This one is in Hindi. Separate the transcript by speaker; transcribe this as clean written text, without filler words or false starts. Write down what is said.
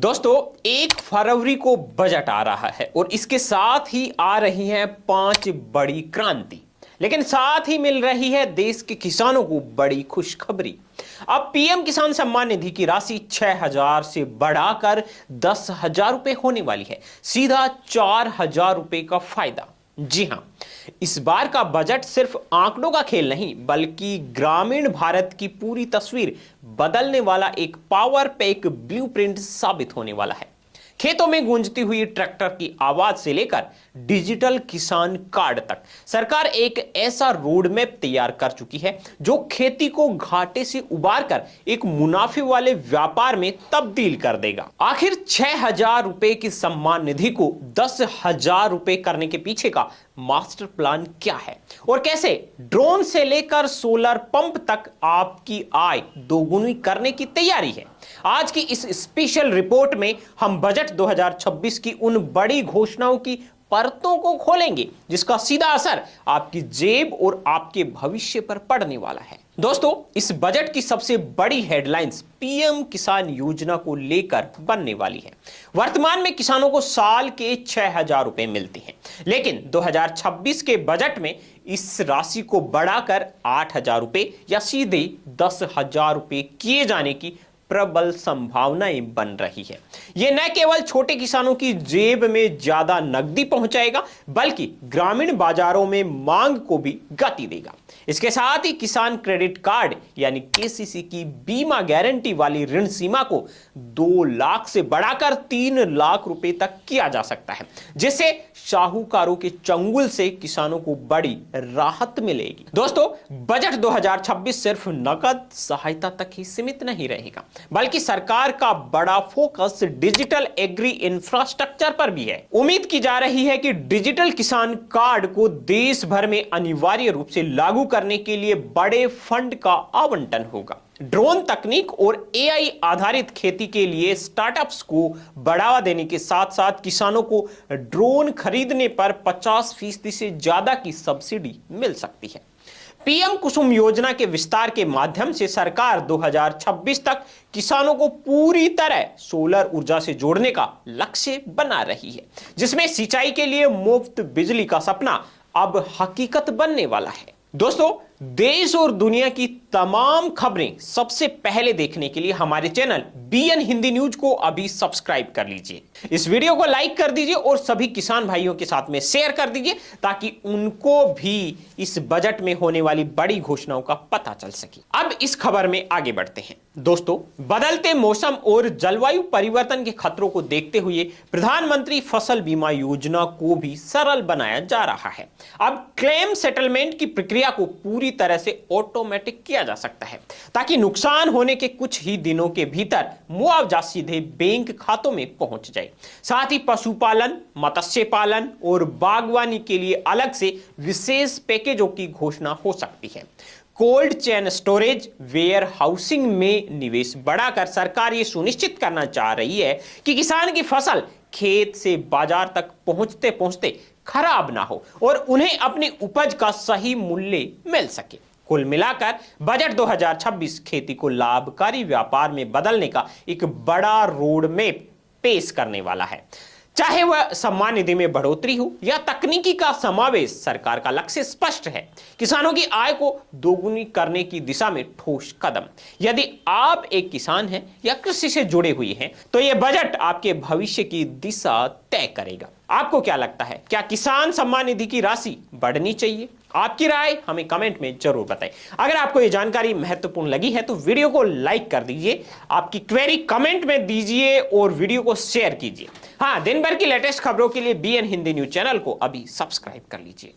Speaker 1: दोस्तों 1 फरवरी को बजट आ रहा है और इसके साथ ही आ रही हैं 5 बड़ी क्रांति। लेकिन साथ ही मिल रही है देश के किसानों को बड़ी खुशखबरी। अब पीएम किसान सम्मान निधि की राशि 6,000 से बढ़ाकर 10,000 रुपए होने वाली है। सीधा 4,000 रुपए का फायदा। जी हां, इस बार का बजट सिर्फ आंकड़ों का खेल नहीं बल्कि ग्रामीण भारत की पूरी तस्वीर बदलने वाला एक पावर पैक ब्लूप्रिंट साबित होने वाला है। खेतों में गूंजती हुई ट्रैक्टर की आवाज से लेकर डिजिटल किसान कार्ड तक सरकार एक ऐसा रोड मैप तैयार कर चुकी है जो खेती को घाटे से उबार कर एक मुनाफे वाले व्यापार में तब्दील कर देगा। आखिर 6,000 रुपए की सम्मान निधि को 10,000 रुपए करने के पीछे का मास्टर प्लान क्या है और कैसे ड्रोन से लेकर सोलर पंप तक आपकी आय दोगुनी करने की तैयारी है। आज की इस स्पेशल रिपोर्ट में हम बजट 2026 की उन बड़ी घोषणाओं की परतों को खोलेंगे जिसका सीधा असर आपकी जेब और आपके भविष्य पर पड़ने वाला है। दोस्तों, इस बजट की सबसे बड़ी हेडलाइंस पीएम किसान योजना को लेकर बनने वाली है। वर्तमान में किसानों को साल के 6,000 रुपए मिलते हैं, लेकिन 2026 के बजट में इस राशि को बढ़ाकर 8,000 रुपए या सीधे 10,000 रुपए किए जाने की प्रबल संभावनाएं बन रही है। यह न केवल छोटे किसानों की जेब में ज्यादा नकदी पहुंचाएगा बल्कि ग्रामीण बाजारों में मांग को भी गति देगा। इसके साथ ही किसान क्रेडिट कार्ड यानी केसीसी की बीमा गारंटी वाली ऋण सीमा को 2 लाख से बढ़ाकर 3 लाख रुपए तक किया जा सकता है, जिससे साहूकारों के चंगुल से किसानों को बड़ी राहत मिलेगी। दोस्तों, बजट 2026 सिर्फ नकद सहायता तक ही सीमित नहीं रहेगा बल्कि सरकार का बड़ा फोकस डिजिटल एग्री इंफ्रास्ट्रक्चर पर भी है। उम्मीद की जा रही है कि डिजिटल किसान कार्ड को देश भर में अनिवार्य रूप से लागू करने के लिए बड़े फंड का आवंटन होगा। ड्रोन तकनीक और एआई आधारित खेती के लिए स्टार्टअप्स को बढ़ावा देने के साथ साथ किसानों को ड्रोन खरीदने पर 50% से ज्यादा की सब्सिडी मिल सकती है। पीएम कुसुम योजना के विस्तार के माध्यम से सरकार 2026 तक किसानों को पूरी तरह सोलर ऊर्जा से जोड़ने का लक्ष्य बना रही है, जिसमें सिंचाई के लिए मुफ्त बिजली का सपना अब हकीकत बनने वाला है। दोस्तों, देश और दुनिया की तमाम खबरें सबसे पहले देखने के लिए हमारे चैनल बीएन हिंदी न्यूज को अभी सब्सक्राइब कर लीजिए। इस वीडियो को लाइक कर दीजिए और सभी किसान भाइयों के साथ में शेयर कर दीजिए ताकि उनको भी इस बजट में होने वाली बड़ी घोषणाओं का पता चल सके। अब इस खबर में आगे बढ़ते हैं। दोस्तों, बदलते मौसम और जलवायु परिवर्तन के खतरों को देखते हुए प्रधानमंत्री फसल बीमा योजना को भी सरल बनाया जा रहा है। अब क्लेम सेटलमेंट की प्रक्रिया को पूरी तरह से ऑटोमेटिक किया जा सकता है ताकि नुकसान होने के कुछ ही दिनों के भीतर मुआवजा सीधे बैंक खातों में पहुंच जाए। साथ ही पशुपालन, मत्स्य पालन और बागवानी के लिए अलग से विशेष पैकेजों की घोषणा हो सकती है। Cold chain storage, warehousing में निवेश बढ़ाकर सरकार यह सुनिश्चित करना चाह रही है कि किसान की फसल खेत से बाजार तक पहुंचते पहुंचते खराब ना हो और उन्हें अपनी उपज का सही मूल्य मिल सके। कुल मिलाकर बजट 2026 खेती को लाभकारी व्यापार में बदलने का एक बड़ा रोड मैप पेश करने वाला है। चाहे वह सम्मान निधि में बढ़ोतरी हो या तकनीकी का समावेश, सरकार का लक्ष्य स्पष्ट है, किसानों की आय को दोगुनी करने की दिशा में ठोस कदम। यदि आप एक किसान हैं या कृषि से जुड़े हुए हैं तो यह बजट आपके भविष्य की दिशा तय करेगा। आपको क्या लगता है, क्या किसान सम्मान निधि की राशि बढ़नी चाहिए? आपकी राय हमें कमेंट में जरूर बताएं। अगर आपको यह जानकारी महत्वपूर्ण लगी है तो वीडियो को लाइक कर दीजिए, आपकी क्वेरी कमेंट में दीजिए और वीडियो को शेयर कीजिए। हाँ, दिन भर की लेटेस्ट खबरों के लिए बीएन हिंदी न्यूज चैनल को अभी सब्सक्राइब कर लीजिए।